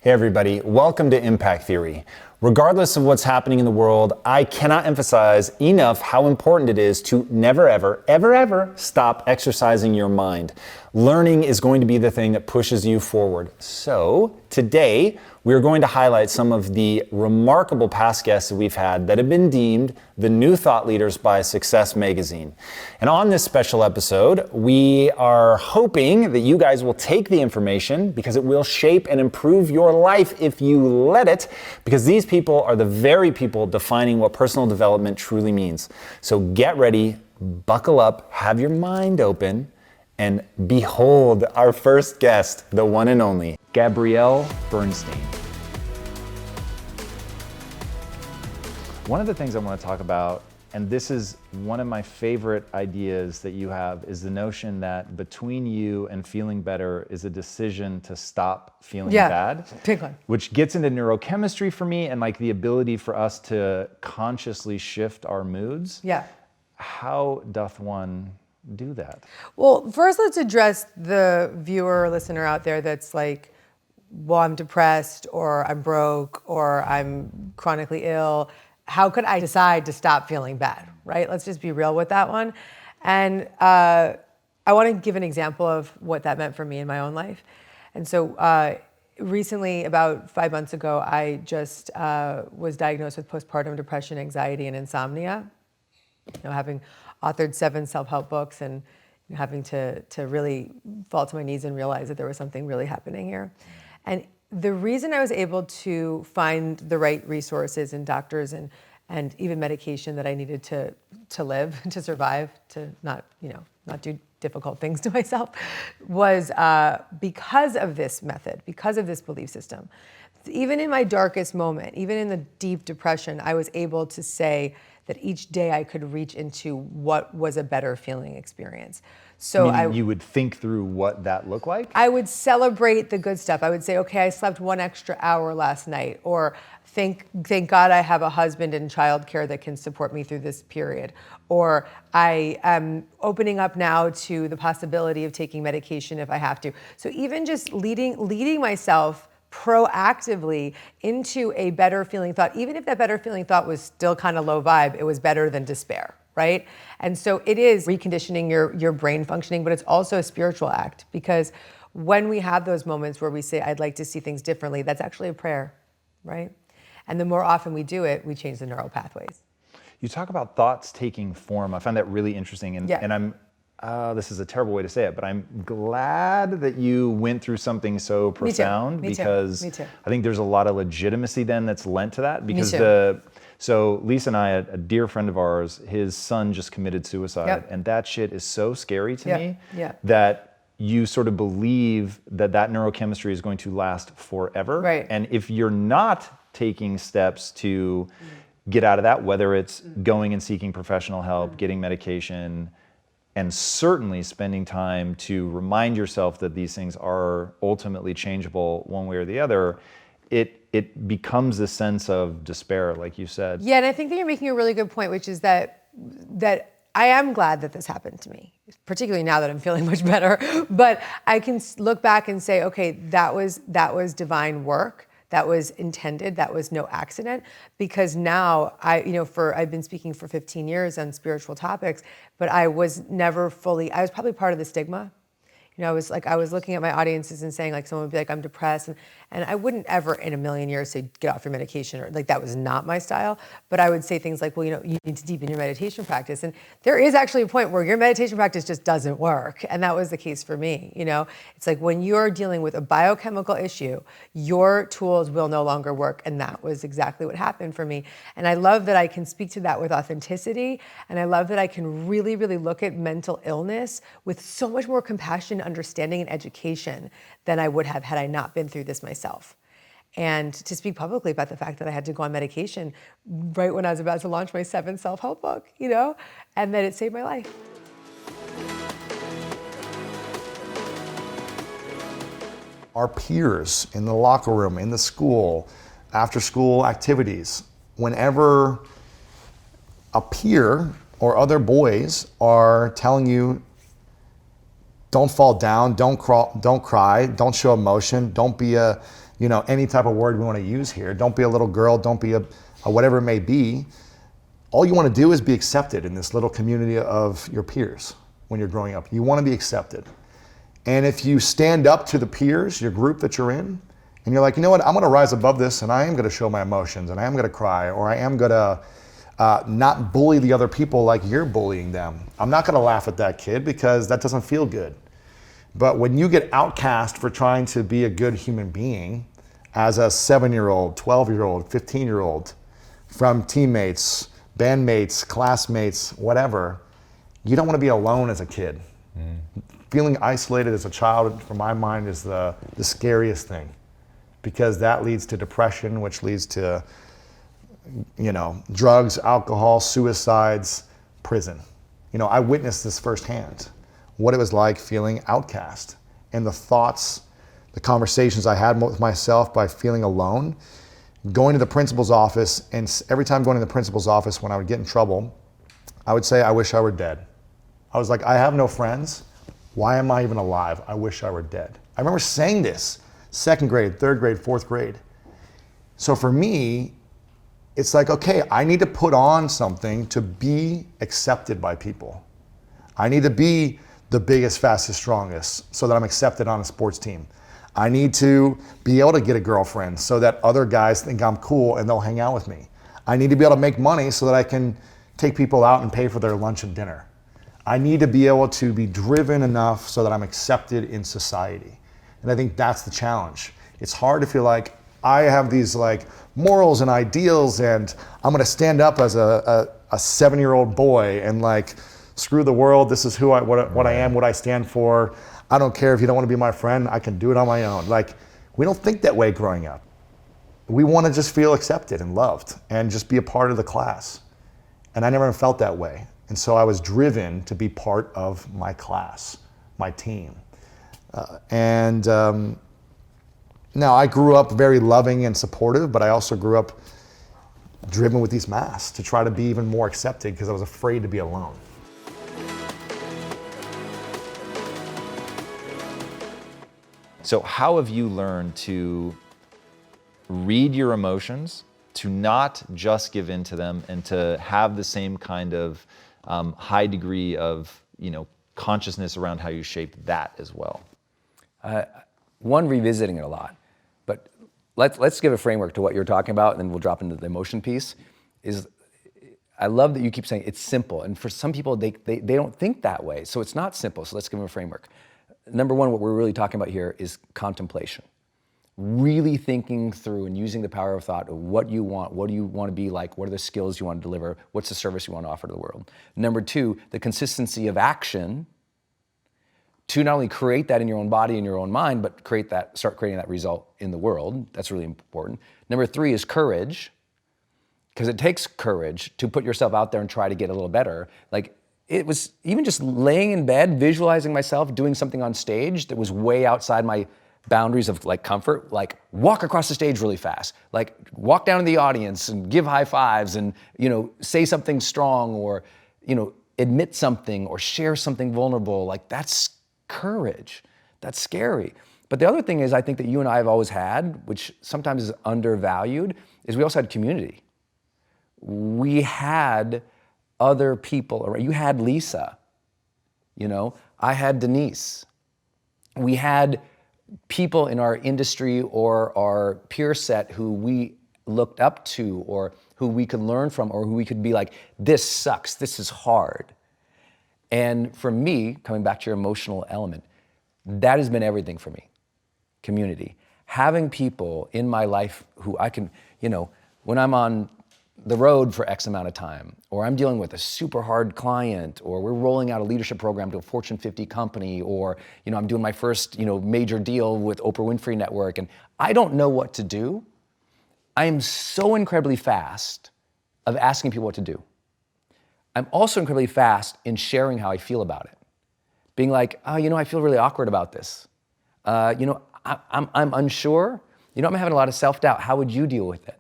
Hey everybody, welcome to Impact Theory. Regardless of what's happening in the world, I cannot emphasize enough how important it is to never ever stop exercising your mind. Learning is going to be the thing that pushes you forward. So today, we're going to highlight some of the remarkable past guests that we've had that have been deemed the new thought leaders by Success Magazine. And on this special episode, we are hoping that you guys will take the information because it will shape and improve your life if you let it, because these people are the very people defining what personal development truly means. So get ready, buckle up, have your mind open, and behold our first guest, the one and only, Gabby Bernstein. One of the things I want to talk about, and this is one of my favorite ideas that you have, is the notion that between you and feeling better is a decision to stop feeling bad. Big one. Which gets into neurochemistry for me and like the ability for us to consciously shift our moods. Yeah. How doth one do that? Well, first let's address the viewer or listener out there that's like, well, I'm depressed or I'm broke or I'm chronically ill. How could I decide to stop feeling bad, right? Let's just be real with that one. And I want to give an example of what that meant for me in my own life. And so recently, about 5 months ago, I just was diagnosed with postpartum depression, anxiety, and insomnia. You know, having authored 7 self-help books and having to really fall to my knees and realize that there was something really happening here. And the reason I was able to find the right resources and doctors and even medication that I needed to live, to survive, to not do difficult things to myself, was because of this method, because of this belief system. Even in my darkest moment, even in the deep depression, I was able to say that each day I could reach into what was a better feeling experience. So you would think through what that looked like? I would celebrate the good stuff. I would say, okay, I slept 1 extra hour last night, or thank God I have a husband in childcare that can support me through this period. Or I am opening up now to the possibility of taking medication if I have to. So even just leading myself proactively into a better feeling thought, even if that better feeling thought was still kind of low vibe, it was better than despair, right? And so it is reconditioning your brain functioning, but it's also a spiritual act, because when we have those moments where we say, I'd like to see things differently, that's actually a prayer, right? And the more often we do it, we change the neural pathways. You talk about thoughts taking form. I find that really interesting, and I'm this is a terrible way to say it, but I'm glad that you went through something so profound. Me because too. I think there's a lot of legitimacy then that's lent to that, because so Lisa and I, a dear friend of ours, his son just committed suicide, and that shit is so scary to me that you sort of believe that neurochemistry is going to last forever. Right. And if you're not taking steps to get out of that, whether it's going and seeking professional help, getting medication, and certainly spending time to remind yourself that these things are ultimately changeable one way or the other, it becomes a sense of despair, like you said. Yeah, and I think that you're making a really good point, which is that I am glad that this happened to me, particularly now that I'm feeling much better. But I can look back and say, okay, that was divine work. That was intended. That was no accident. Because now I've been speaking for 15 years on spiritual topics, but I was probably part of the stigma. I was looking at my audiences and saying, like, someone would be like, I'm depressed. And I wouldn't ever in a million years say, get off your medication, or like, that was not my style. But I would say things like, well, you need to deepen your meditation practice. And there is actually a point where your meditation practice just doesn't work. And that was the case for me. It's like when you're dealing with a biochemical issue, your tools will no longer work. And that was exactly what happened for me. And I love that I can speak to that with authenticity. And I love that I can really, really look at mental illness with so much more compassion, understanding, and education than I would have had I not been through this myself. And to speak publicly about the fact that I had to go on medication right when I was about to launch my 7th self-help book, and that it saved my life. our peers in the locker room, in the school, after school activities, whenever a peer or other boys are telling you, don't fall down, don't cry, don't show emotion, don't be a, any type of word we want to use here, don't be a little girl, don't be a whatever it may be. All you want to do is be accepted in this little community of your peers when you're growing up. You want to be accepted. And if you stand up to the peers, your group that you're in, and you're like, you know what, I'm going to rise above this and I am going to show my emotions and I am going to cry, or I am going to not bully the other people like you're bullying them. I'm not going to laugh at that kid because that doesn't feel good. But when you get outcast for trying to be a good human being as a 7-year-old, 12-year-old, 15-year-old, from teammates, bandmates, classmates, whatever, you don't want to be alone as a kid. Feeling isolated as a child, from my mind, is the scariest thing, because that leads to depression, which leads to, drugs, alcohol, suicides, prison. I witnessed this firsthand, what it was like feeling outcast, and the thoughts, the conversations I had with myself by feeling alone, going to the principal's office, and every time going to the principal's office when I would get in trouble, I would say, I wish I were dead. I was like, I have no friends. Why am I even alive? I wish I were dead. I remember saying this, 2nd grade, 3rd grade, 4th grade. So for me, it's like, okay, I need to put on something to be accepted by people. I need to be the biggest, fastest, strongest so that I'm accepted on a sports team. I need to be able to get a girlfriend so that other guys think I'm cool and they'll hang out with me. I need to be able to make money so that I can take people out and pay for their lunch and dinner. I need to be able to be driven enough so that I'm accepted in society. And I think that's the challenge. It's hard to feel like I have these morals and ideals and I'm gonna stand up as a 7-year-old boy and screw the world, this is who what I am, what I stand for. I don't care if you don't want to be my friend, I can do it on my own. We don't think that way growing up. We want to just feel accepted and loved and just be a part of the class. And I never felt that way. And so I was driven to be part of my class, my team. Now I grew up very loving and supportive, but I also grew up driven with these masks to try to be even more accepted because I was afraid to be alone. So how have you learned to read your emotions, to not just give in to them, and to have the same kind of high degree of consciousness around how you shape that as well? One, revisiting it a lot. But let's give a framework to what you're talking about, and then we'll drop into the emotion piece. I love that you keep saying it's simple. And for some people, they don't think that way. So it's not simple. So let's give them a framework. Number one, what we're really talking about here is contemplation. Really thinking through and using the power of thought of what you want, what do you want to be like, what are the skills you want to deliver, what's the service you want to offer to the world. Number two, the consistency of action to not only create that in your own body and your own mind, but start creating that result in the world. That's really important. Number three is courage, because it takes courage to put yourself out there and try to get a little better. It was even just laying in bed, visualizing myself doing something on stage that was way outside my boundaries of comfort, walk across the stage really fast, walk down to the audience and give high fives and, say something strong or, admit something or share something vulnerable. That's courage. That's scary. But the other thing is, I think that you and I have always had, which sometimes is undervalued, is we also had community. We had other people around. You had Lisa, I had Denise. We had people in our industry or our peer set who we looked up to or who we could learn from or who we could be like, this sucks, this is hard. And for me, coming back to your emotional element, that has been everything for me, community. Having people in my life who I can, when I'm on the road for X amount of time, or I'm dealing with a super hard client, or we're rolling out a leadership program to a Fortune 50 company, or I'm doing my first major deal with Oprah Winfrey Network, and I don't know what to do. I am so incredibly fast of asking people what to do. I'm also incredibly fast in sharing how I feel about it. Being like, I feel really awkward about this. I I'm unsure. You know, I'm having a lot of self-doubt. How would you deal with it?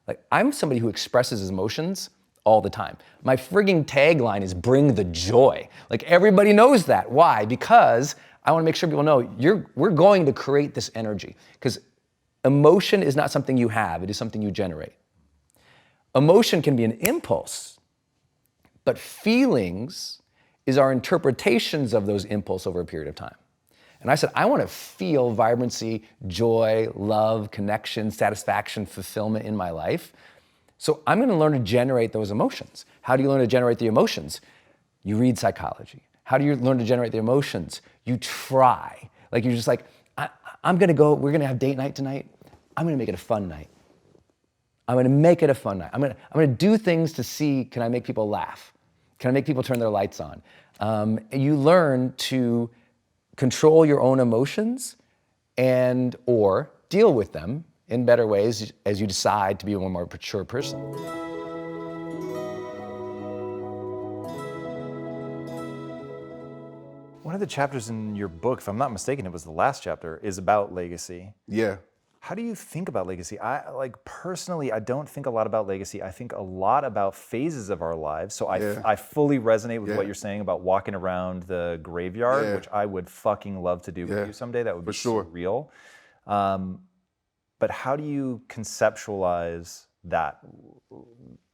Like, I'm somebody who expresses his emotions all the time. My frigging tagline is bring the joy. Like, everybody knows that. Why? Because I want to make sure people know we're going to create this energy. Because emotion is not something you have, it is something you generate. Emotion can be an impulse, but feelings is our interpretations of those impulses over a period of time. And I said, I want to feel vibrancy, joy, love, connection, satisfaction, fulfillment in my life. So I'm going to learn to generate those emotions. How do you learn to generate the emotions? You read psychology. How do you learn to generate the emotions? You try. Like, you're just like, we're going to have date night tonight. I'm going to make it a fun night. I'm going to make it a fun night. I'm going to do things to see, can I make people laugh? Can I make people turn their lights on? You learn to control your own emotions and or deal with them in better ways as you decide to be a more mature person. One of the chapters in your book, if I'm not mistaken, it was the last chapter, is about legacy. Yeah. How do you think about legacy? Personally, I don't think a lot about legacy. I think a lot about phases of our lives. So I fully resonate with what you're saying about walking around the graveyard, which I would fucking love to do with you someday. That would be surreal. But how do you conceptualize that?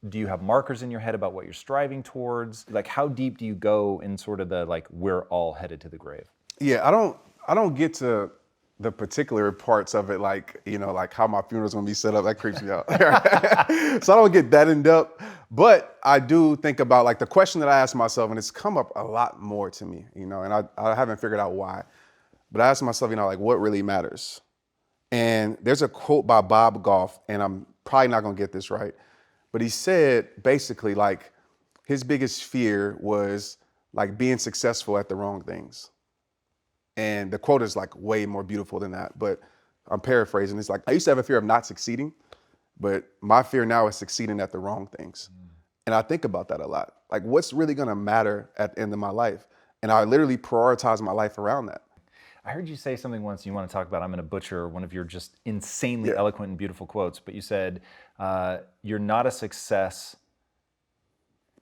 Do you have markers in your head about what you're striving towards? Like, how deep do you go in sort of the, like, we're all headed to the grave? Yeah, I don't get to the particular parts of it, like, you know, like how my funeral's gonna be set up. That creeps me out. So I don't get that in depth, but I do think about, like, the question that I ask myself, and it's come up a lot more to me, you know, and I haven't figured out why, but I ask myself, you know, like, what really matters? And there's a quote by Bob Goff, and I'm probably not gonna get this right, but he said basically, like, his biggest fear was, like, being successful at the wrong things. And the quote is, like, way more beautiful than that, but I'm paraphrasing. It's like, I used to have a fear of not succeeding, but my fear now is succeeding at the wrong things. And I think about that a lot. Like, what's really gonna matter at the end of my life? And I literally prioritize my life around that. I heard you say something once you want to talk about, I'm going to butcher one of your just insanely eloquent and beautiful quotes, but you said, you're not a success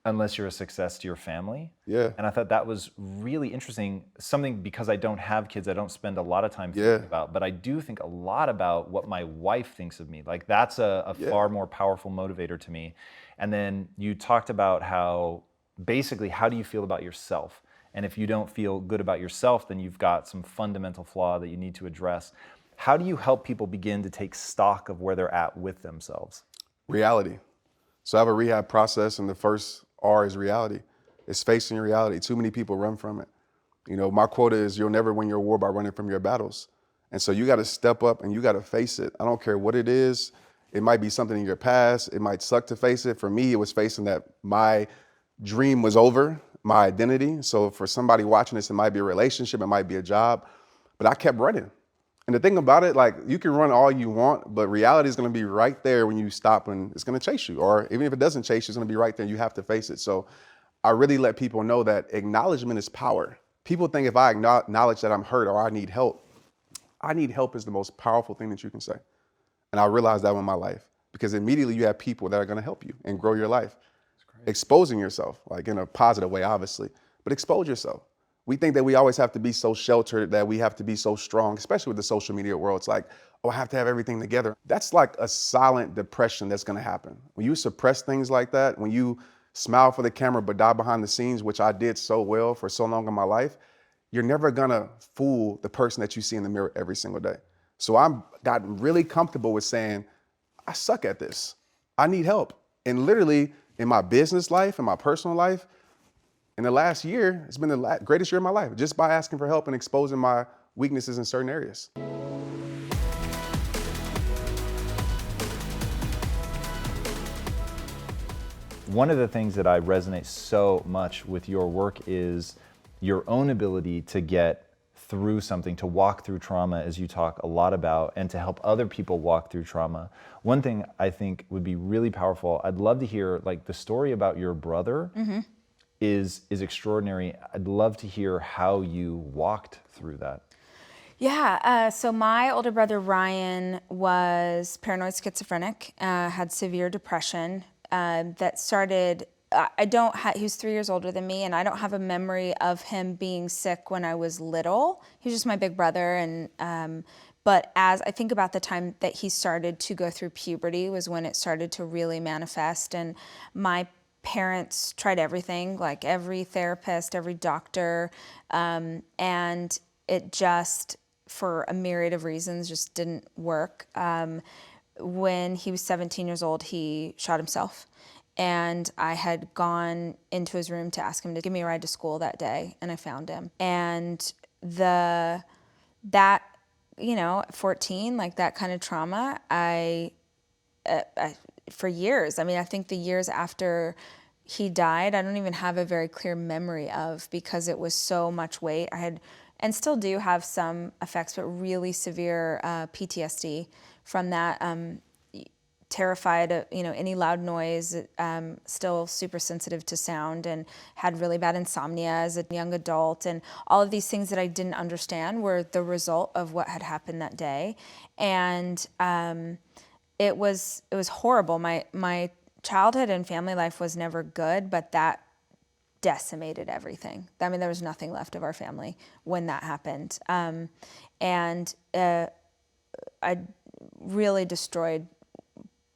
unless you're a success to your family. Yeah. And I thought that was really interesting. Something, because I don't have kids, I don't spend a lot of time thinking about, but I do think a lot about what my wife thinks of me. Like, that's a far more powerful motivator to me. And then you talked about how, basically, how do you feel about yourself? And if you don't feel good about yourself, then you've got some fundamental flaw that you need to address. How do you help people begin to take stock of where they're at with themselves? Reality. So I have a rehab process, and the first R is reality. It's facing reality. Too many people run from it. You know, my quote is, you'll never win your war by running from your battles. And so you got to step up and you got to face it. I don't care what it is. It might be something in your past. It might suck to face it. For me, it was facing that my dream was over, my identity. So for somebody watching this, it might be a relationship, it might be a job, but I kept running. And the thing about it, like, you can run all you want, but reality is going to be right there when you stop, and it's going to chase you. Or even if it doesn't chase you, it's going to be right there. You have to face it. So I really let people know that acknowledgement is power. People think if I acknowledge that I'm hurt or I need help is the most powerful thing that you can say. And I realized that in my life, because immediately you have people that are going to help you and grow your life. Exposing yourself, like, in a positive way, obviously, but expose yourself. We think that we always have to be so sheltered, that we have to be so strong, especially with the social media world. It's like, oh, I have to have everything together. That's like a silent depression that's gonna happen. When you suppress things like that, when you smile for the camera but die behind the scenes, which I did so well for so long in my life, you're never gonna fool the person that you see in the mirror every single day. So I've gotten really comfortable with saying, I suck at this. I need help. And literally, in my business life, in my personal life, in the last year, it's been the greatest year of my life, just by asking for help and exposing my weaknesses in certain areas. One of the things that I resonate so much with your work is your own ability to get through something, to walk through trauma, as you talk a lot about, and to help other people walk through trauma. One thing I think would be really powerful, I'd love to hear, like, the story about your brother is extraordinary. I'd love to hear how you walked through that. Yeah, so my older brother Ryan was paranoid schizophrenic, had severe depression that started, he was 3 years older than me, and I don't have a memory of him being sick when I was little. He was just my big brother, and but as I think about the time that he started to go through puberty was when it started to really manifest, and my parents tried everything, like every therapist, every doctor, and it just, for a myriad of reasons, just didn't work. When he was 17 years old, he shot himself. And I had gone into his room to ask him to give me a ride to school that day, and I found him. And that, you know, at 14, like that kind of trauma, I for years, I mean, I think the years after he died, I don't even have a very clear memory of, because it was so much weight. I had, and still do have some effects, but really severe PTSD from that. Terrified of, you know, any loud noise, still super sensitive to sound, and had really bad insomnia as a young adult. And all of these things that I didn't understand were the result of what had happened that day. And it was horrible. My childhood and family life was never good, but that decimated everything. I mean, there was nothing left of our family when that happened. I really destroyed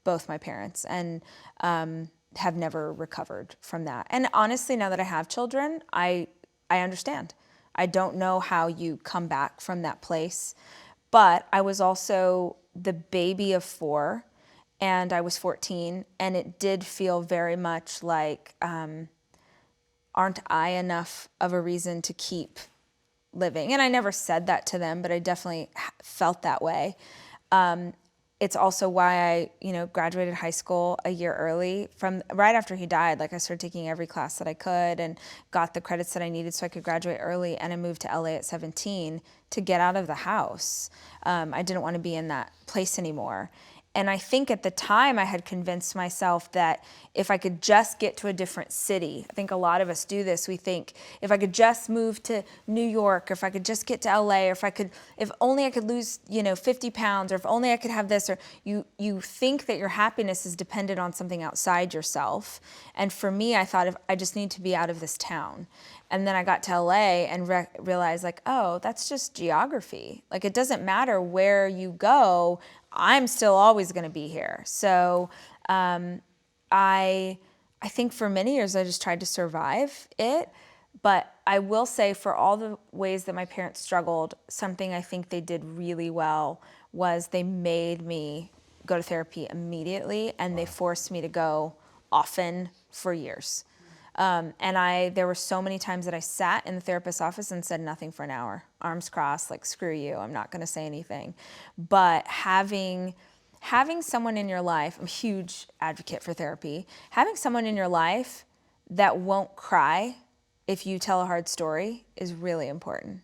both my parents, and have never recovered from that. And honestly, now that I have children, I understand. I don't know how you come back from that place. But I was also the baby of 4, and I was 14, and it did feel very much like, aren't I enough of a reason to keep living? And I never said that to them, but I definitely felt that way. It's also why I, you know, graduated high school a year early. From right after he died, like I started taking every class that I could and got the credits that I needed so I could graduate early. And I moved to LA at 17 to get out of the house. I didn't want to be in that place anymore. And I think at the time I had convinced myself that if I could just get to a different city, I think a lot of us do this, we think if I could just move to New York, or if I could just get to LA, or if only I could lose, you know, 50 pounds, or if only I could have this, or you think that your happiness is dependent on something outside yourself. And for me, I thought, if I just need to be out of this town. And then I got to LA and realized, like, oh, that's just geography. Like, it doesn't matter where you go, I'm still always going to be here. So I think for many years I just tried to survive it. But I will say, for all the ways that my parents struggled, something I think they did really well was they made me go to therapy immediately, and they forced me to go often for years. There were so many times that I sat in the therapist's office and said nothing for an hour, arms crossed, like, screw you, I'm not going to say anything. But having someone in your life, I'm a huge advocate for therapy, having someone in your life that won't cry if you tell a hard story is really important.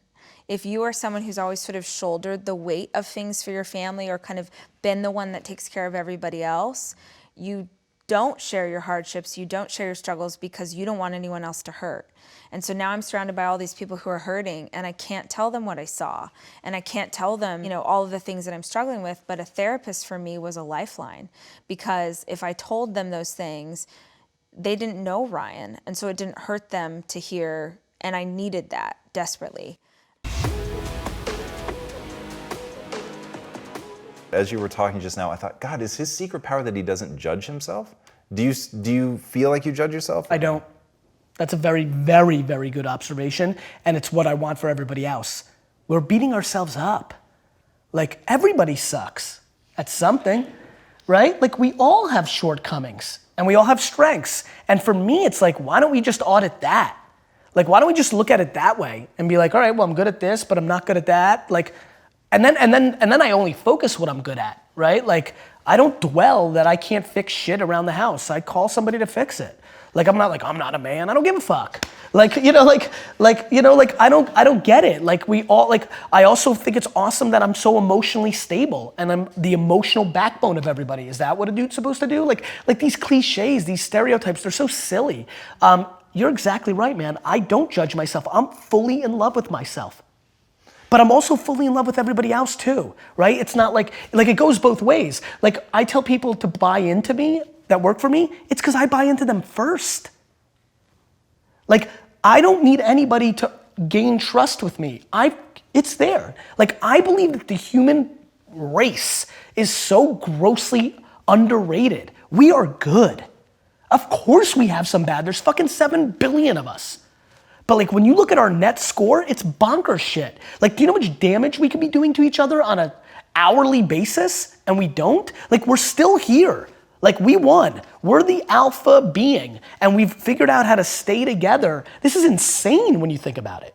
If you are someone who's always sort of shouldered the weight of things for your family, or kind of been the one that takes care of everybody else, you don't share your hardships, you don't share your struggles, because you don't want anyone else to hurt. And so now I'm surrounded by all these people who are hurting, and I can't tell them what I saw, and I can't tell them, you know, all of the things that I'm struggling with. But a therapist for me was a lifeline, because if I told them those things, they didn't know Ryan, and so it didn't hurt them to hear, and I needed that desperately. As you were talking just now, I thought, God, is his secret power that he doesn't judge himself? Do you feel like you judge yourself? I don't. That's a very, very, very good observation, and it's what I want for everybody else. We're beating ourselves up. Like, everybody sucks at something, right? Like, we all have shortcomings, and we all have strengths. And for me, it's like, why don't we just audit that? Like, why don't we just look at it that way and be like, all right, well, I'm good at this, but I'm not good at that. Like, and then I only focus what I'm good at, right? Like, I don't dwell that I can't fix shit around the house. I call somebody to fix it. Like, I'm not a man. I don't give a fuck. Like, I don't get it. Like, we all, like, I also think it's awesome that I'm so emotionally stable, and I'm the emotional backbone of everybody. Is that what a dude's supposed to do? Like these cliches, these stereotypes, they're so silly. You're exactly right, man. I don't judge myself. I'm fully in love with myself. but I'm also fully in love with everybody else too, right? It's not like it goes both ways. Like I tell people to buy into me that work for me, it's because I buy into them first. Like I don't need anybody to gain trust with me. It's there. Like I believe that the human race is so grossly underrated. We are good. Of course we have some bad. There's fucking 7 billion of us. But like when you look at our net score, it's bonkers shit. Like do you know how much damage we could be doing to each other on an hourly basis and we don't? Like we're still here. Like we won. We're the alpha being and we've figured out how to stay together. This is insane when you think about it.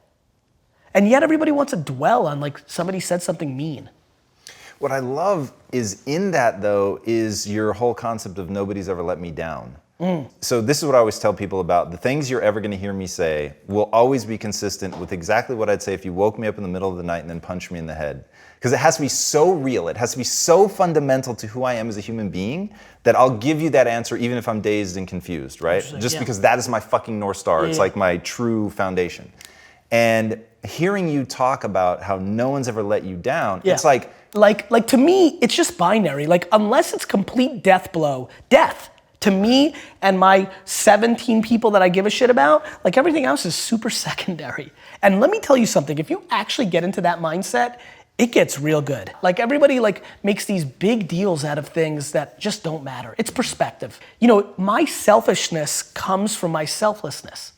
And yet everybody wants to dwell on like somebody said something mean. What I love is in that though is your whole concept of nobody's ever let me down. So this is what I always tell people about the things you're ever going to hear me say will always be consistent with exactly what I'd say if you woke me up in the middle of the night and then punched me in the head. Because it has to be so real, it has to be so fundamental to who I am as a human being that I'll give you that answer even if I'm dazed and confused, right? Just because that is my fucking North Star. It's like my true foundation. And hearing you talk about how no one's ever let you down, it's like to me, it's just binary. Like unless it's complete death blow, death. To me and my 17 people that I give a shit about, like everything else is super secondary. And let me tell you something, if you actually get into that mindset, it gets real good. Like everybody like makes these big deals out of things that just don't matter. It's perspective. You know, my selfishness comes from my selflessness.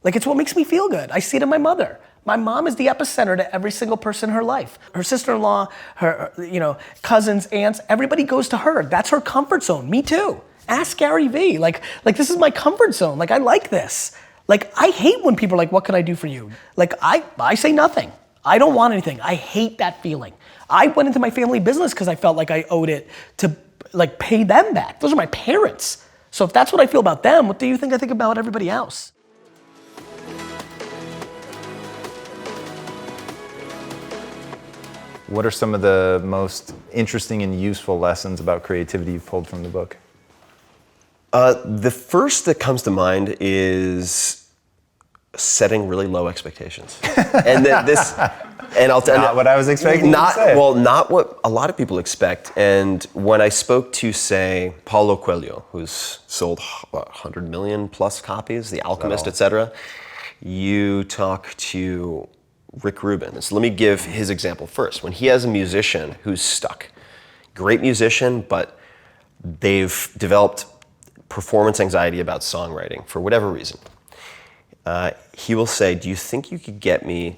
Like it's what makes me feel good. I see it in my mother. My mom is the epicenter to every single person in her life. Her sister-in-law, her cousins, aunts, everybody goes to her. That's her comfort zone, me too. Ask Gary Vee, like this is my comfort zone. Like I like this. Like I hate when people are like, what can I do for you? Like I say nothing. I don't want anything. I hate that feeling. I went into my family business because I felt like I owed it to like pay them back. Those are my parents. So if that's what I feel about them, what do you think I think about everybody else? what are some of the most interesting and useful lessons about creativity you've pulled from the book? The first that comes to mind is setting really low expectations. And I'll tell you, not what I was expecting you to say. Well, not what a lot of people expect. And when I spoke to, say, Paulo Coelho, who's sold 100 million plus copies, The Alchemist, etc., you talk to Rick Rubin. So let me give his example first. When he has a musician who's stuck, great musician, but they've developed performance anxiety about songwriting for whatever reason, he will say, do you think you could get me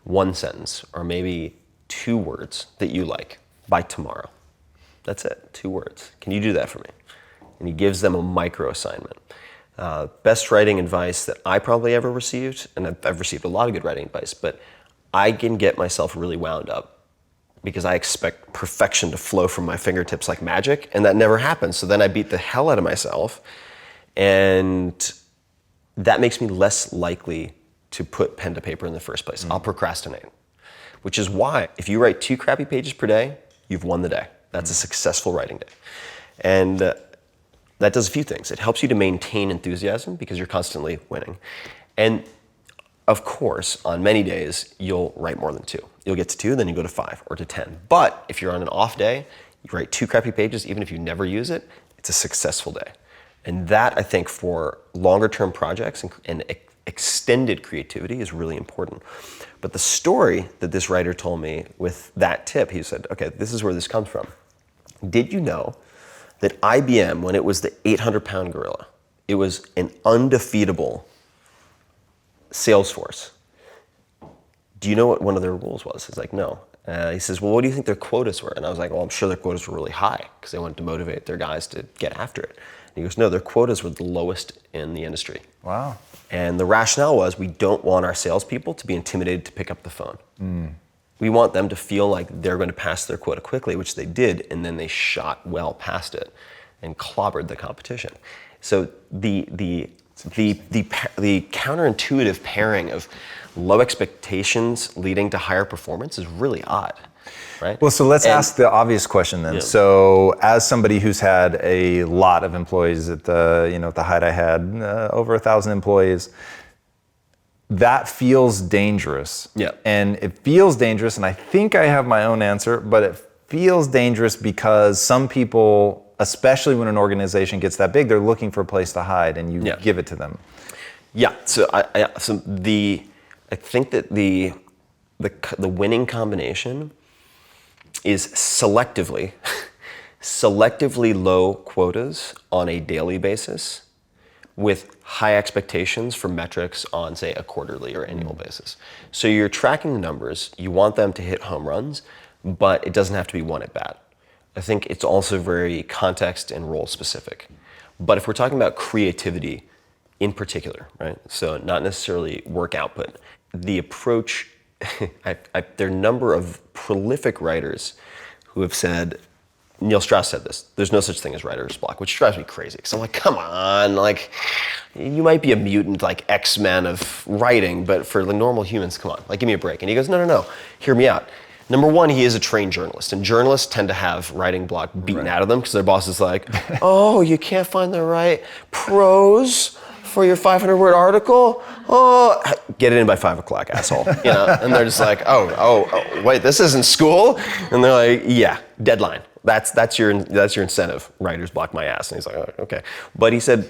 one sentence or maybe 2 words that you like by tomorrow? That's it, 2 words. Can you do that for me? And he gives them a micro assignment. Best writing advice that I probably ever received, and I've received a lot of good writing advice, but I can get myself really wound up because I expect perfection to flow from my fingertips like magic, and that never happens. So then I beat the hell out of myself, and that makes me less likely to put pen to paper in the first place. I'll procrastinate, which is why if you write 2 crappy pages per day, you've won the day. That's a successful writing day. And that does a few things. It helps you to maintain enthusiasm because you're constantly winning. And of course, on many days, you'll write more than 2. You'll get to 2, then you go to 5 or to 10. But if you're on an off day, you write 2 crappy pages, even if you never use it, it's a successful day. And that, I think, for longer term projects and extended creativity is really important. But the story that this writer told me with that tip, he said, okay, this is where this comes from. Did you know that IBM, when it was the 800-pound gorilla, it was an undefeatable sales force? Do you know what one of their rules was? He's like, no. He says, well, what do you think their quotas were? And I was like, well, I'm sure their quotas were really high because they wanted to motivate their guys to get after it. And he goes, no, their quotas were the lowest in the industry. Wow. And the rationale was we don't want our salespeople to be intimidated to pick up the phone. We want them to feel like they're going to pass their quota quickly, which they did, and then they shot well past it and clobbered the competition. So the counterintuitive pairing of low expectations leading to higher performance is really odd, right? Well, so let's ask the obvious question then. Yeah. So, as somebody who's had a lot of employees at the height I had, over 1,000 employees, that feels dangerous. Yeah. And it feels dangerous, and I think I have my own answer, but it feels dangerous because some people, especially when an organization gets that big, they're looking for a place to hide, and you give it to them. Yeah. So I think that the winning combination is selectively low quotas on a daily basis with high expectations for metrics on, say, a quarterly or annual basis. So you're tracking the numbers, you want them to hit home runs, but it doesn't have to be one at bat. I think it's also very context and role specific. But if we're talking about creativity in particular, right? So not necessarily work output, the approach, there are a number of prolific writers who have said, Neil Strauss said this, there's no such thing as writer's block, which drives me crazy. Because I'm like, come on, like, you might be a mutant like X-Men of writing, but for the normal humans, come on, like, give me a break. And he goes, no, hear me out. Number one, he is a trained journalist, and journalists tend to have writing block beaten out of them because their boss is like, oh, you can't find the right prose for your 500-word article? Oh, get it in by 5 o'clock, asshole. You know, and they're just like, oh, wait, this isn't school? And they're like, yeah, deadline. That's your incentive. Writer's block my ass. And he's like, oh, okay. But he said,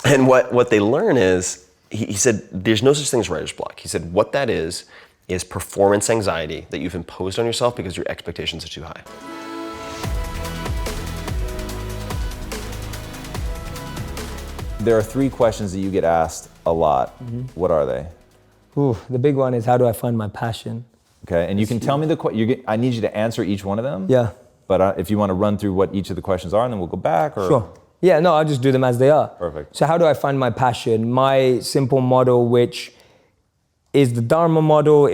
and what they learn is, he said, there's no such thing as writer's block. He said, what that is performance anxiety that you've imposed on yourself because your expectations are too high. There are 3 questions that you get asked a lot. What are they? Ooh, the big one is, how do I find my passion? Okay, and you can tell me I need you to answer each one of them. Yeah. But if you want to run through what each of the questions are, and then we'll go back, or? Sure. Yeah, no, I'll just do them as they are. Perfect. So how do I find my passion? My simple model, which is the Dharma model.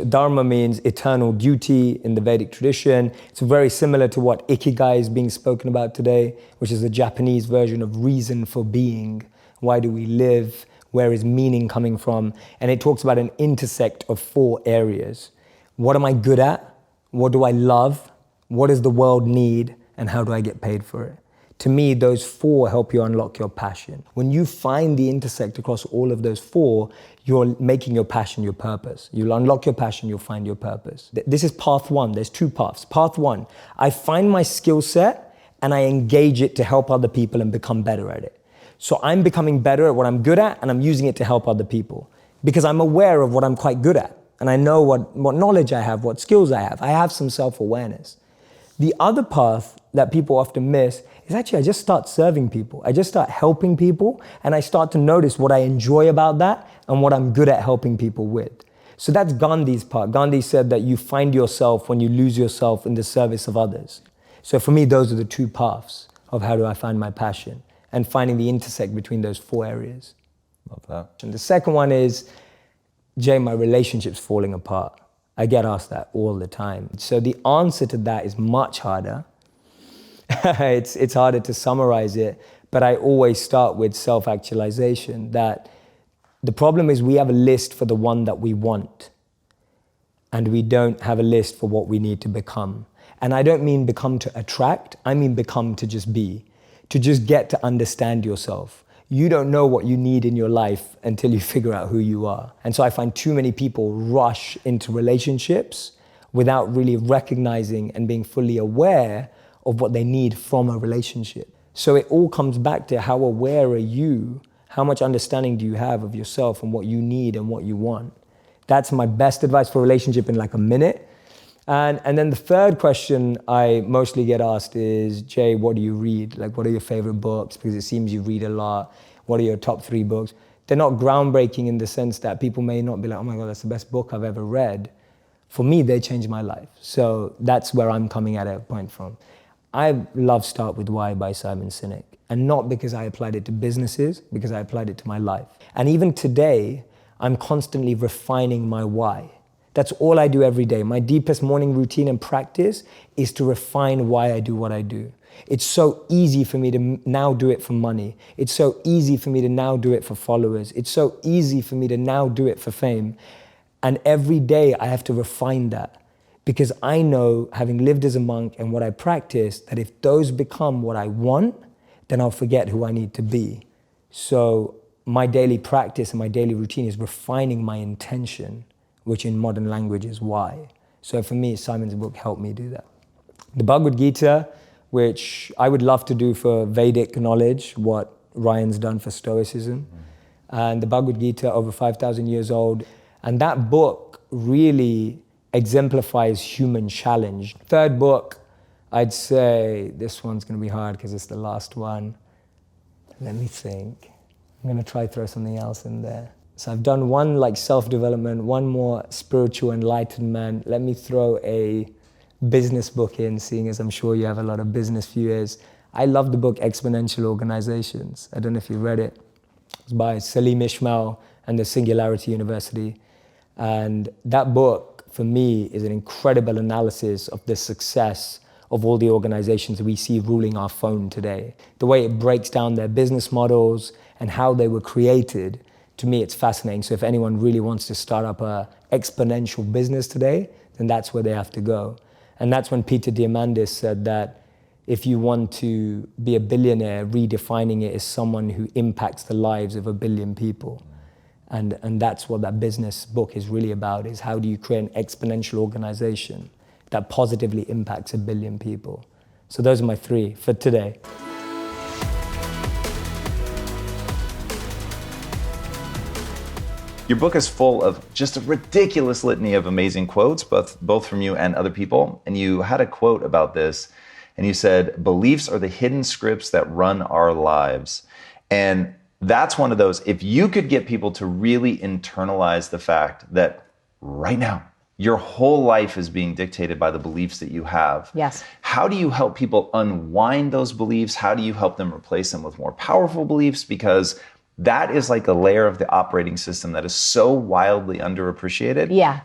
Dharma means eternal duty in the Vedic tradition. It's very similar to what Ikigai is being spoken about today, which is the Japanese version of reason for being. Why do we live? Where is meaning coming from? And it talks about an intersect of 4 areas. What am I good at? What do I love? What does the world need? And how do I get paid for it? To me, those 4 help you unlock your passion. When you find the intersect across all of those 4, you're making your passion your purpose. You'll unlock your passion, you'll find your purpose. This is path 1. There's 2 paths. Path 1, I find my skill set and I engage it to help other people and become better at it. So I'm becoming better at what I'm good at, and I'm using it to help other people because I'm aware of what I'm quite good at. And I know what knowledge I have, what skills I have. I have some self-awareness. The other path that people often miss is actually I just start serving people. I just start helping people, and I start to notice what I enjoy about that and what I'm good at helping people with. So that's Gandhi's part. Gandhi said that you find yourself when you lose yourself in the service of others. So for me, those are the 2 paths of how do I find my passion, and finding the intersect between those 4 areas. Love that. And the second one is, Jay, my relationship's falling apart. I get asked that all the time. So the answer to that is much harder. It's harder to summarize it, but I always start with self-actualization, that the problem is we have a list for the one that we want, and we don't have a list for what we need to become. And I don't mean become to attract, I mean become to just be, to just get to understand yourself. You don't know what you need in your life until you figure out who you are. And so I find too many people rush into relationships without really recognizing and being fully aware of what they need from a relationship. So it all comes back to how aware are you, how much understanding do you have of yourself and what you need and what you want. That's my best advice for a relationship in like a minute. And then the third question I mostly get asked is, Jay, what do you read? Like, what are your favorite books? Because it seems you read a lot. What are your top 3 books? They're not groundbreaking in the sense that people may not be like, oh my God, that's the best book I've ever read. For me, they changed my life. So that's where I'm coming at a point from. I love Start With Why by Simon Sinek. And not because I applied it to businesses, because I applied it to my life. And even today, I'm constantly refining my why. That's all I do every day. My deepest morning routine and practice is to refine why I do what I do. It's so easy for me to now do it for money. It's so easy for me to now do it for followers. It's so easy for me to now do it for fame. And every day I have to refine that, because I know, having lived as a monk and what I practice, that if those become what I want, then I'll forget who I need to be. So my daily practice and my daily routine is refining my intention, which in modern language is why. So for me, Simon's book helped me do that. The Bhagavad Gita, which I would love to do for Vedic knowledge, what Ryan's done for Stoicism. And the Bhagavad Gita, over 5,000 years old. And that book really exemplifies human challenge. Third book, I'd say this one's going to be hard because it's the last one. Let me think. I'm going to try throw something else in there. So I've done one like self-development, one more spiritual enlightenment. Let me throw a business book in, seeing as I'm sure you have a lot of business viewers. I love the book Exponential Organizations. I don't know if you read it. It's by Salim Ismail and the Singularity University. And that book, for me, is an incredible analysis of the success of all the organizations we see ruling our phone today. The way it breaks down their business models and how they were created, to me, it's fascinating. So if anyone really wants to start up an exponential business today, then that's where they have to go. And that's when Peter Diamandis said that if you want to be a billionaire, redefining it as someone who impacts the lives of 1 billion people. And that's what that business book is really about, is how do you create an exponential organization that positively impacts 1 billion people. So those are my 3 for today. Your book is full of just a ridiculous litany of amazing quotes, both from you and other people. And you had a quote about this, and you said, "Beliefs are the hidden scripts that run our lives." And that's one of those, if you could get people to really internalize the fact that right now, your whole life is being dictated by the beliefs that you have. Yes. How do you help people unwind those beliefs? How do you help them replace them with more powerful beliefs? Because that is like a layer of the operating system that is so wildly underappreciated. Yeah.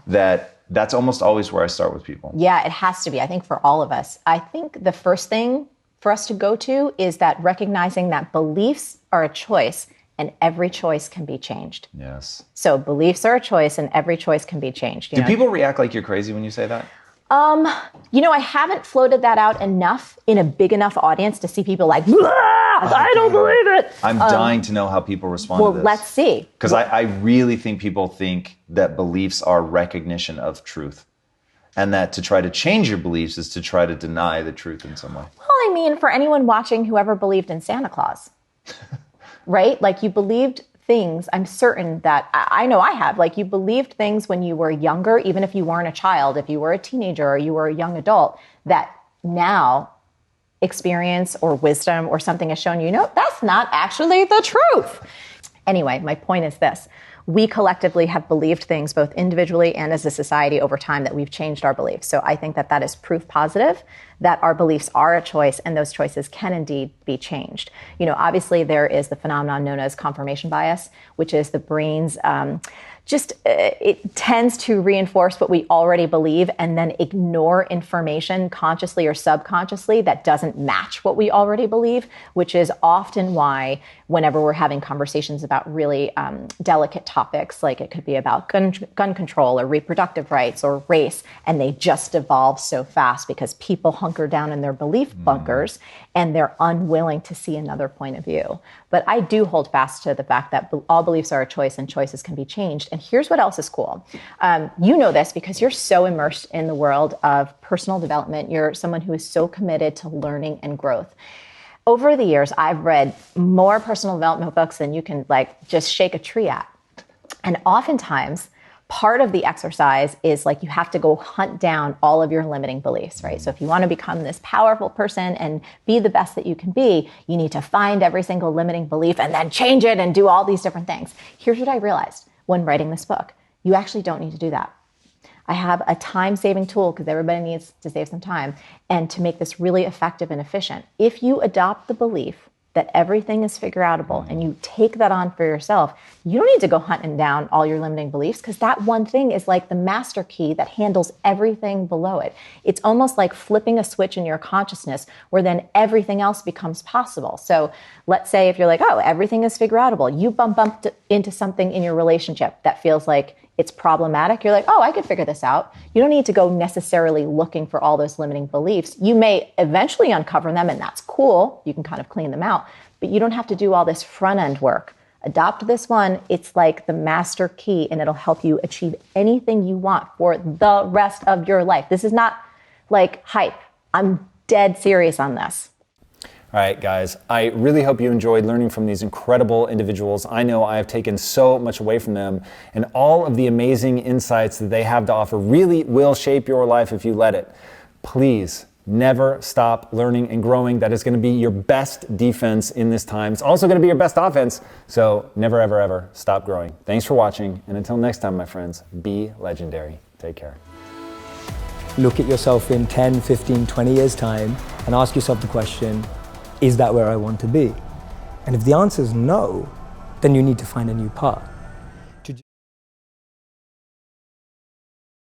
That's almost always where I start with people. Yeah, it has to be, I think, for all of us. I think the first thing for us to go to is that recognizing that beliefs are a choice and every choice can be changed. Yes. So beliefs are a choice and every choice can be changed. Do people react like you're crazy when you say that? I haven't floated that out enough in a big enough audience to see people like, I don't believe it. I'm dying to know how people respond to this. Well, let's see. Because I really think people think that beliefs are recognition of truth. And that to try to change your beliefs is to try to deny the truth in some way. Well, I mean, for anyone watching who ever believed in Santa Claus, right? Like you believed things, I'm certain that, I know I have, like you believed things when you were younger, even if you weren't a child, if you were a teenager or you were a young adult, that now experience or wisdom or something has shown you, no, that's not actually the truth. Anyway, my point is this. We collectively have believed things both individually and as a society over time that we've changed our beliefs. So I think that that is proof positive that our beliefs are a choice and those choices can indeed be changed. Obviously there is the phenomenon known as confirmation bias, which is the brain's it tends to reinforce what we already believe and then ignore information consciously or subconsciously that doesn't match what we already believe, which is often why whenever we're having conversations about really delicate topics, like it could be about gun control or reproductive rights or race, and they just evolve so fast because people hunker down in their belief bunkers and they're unwilling to see another point of view. But I do hold fast to the fact that all beliefs are a choice and choices can be changed. And here's what else is cool. You know this because you're so immersed in the world of personal development. You're someone who is so committed to learning and growth. Over the years, I've read more personal development books than you can just shake a tree at. And oftentimes, part of the exercise is you have to go hunt down all of your limiting beliefs, right? So if you want to become this powerful person and be the best that you can be, you need to find every single limiting belief and then change it and do all these different things. Here's what I realized when writing this book. You actually don't need to do that. I have a time-saving tool because everybody needs to save some time and to make this really effective and efficient. If you adopt the belief that everything is figure outable and you take that on for yourself, you don't need to go hunting down all your limiting beliefs because that one thing is like the master key that handles everything below it. It's almost like flipping a switch in your consciousness where then everything else becomes possible. So let's say if you're like, oh, everything is figure outable, you bump into something in your relationship that feels like it's problematic. You're like, oh, I could figure this out. You don't need to go necessarily looking for all those limiting beliefs. You may eventually uncover them and that's cool. You can kind of clean them out, but you don't have to do all this front end work Adopt this one. It's like the master key, and it'll help you achieve anything you want for the rest of your life. This is not like hype. I'm dead serious on this. All right, guys, I really hope you enjoyed learning from these incredible individuals. I know I have taken so much away from them, and all of the amazing insights that they have to offer really will shape your life if you let it. Please never stop learning and growing. That is going to be your best defense in this time. It's also going to be your best offense. So never, ever, ever stop growing. Thanks for watching. And until next time, my friends, be legendary. Take care. Look at yourself in 10, 15, 20 years' time and ask yourself the question, is that where I want to be? And if the answer is no, then you need to find a new path.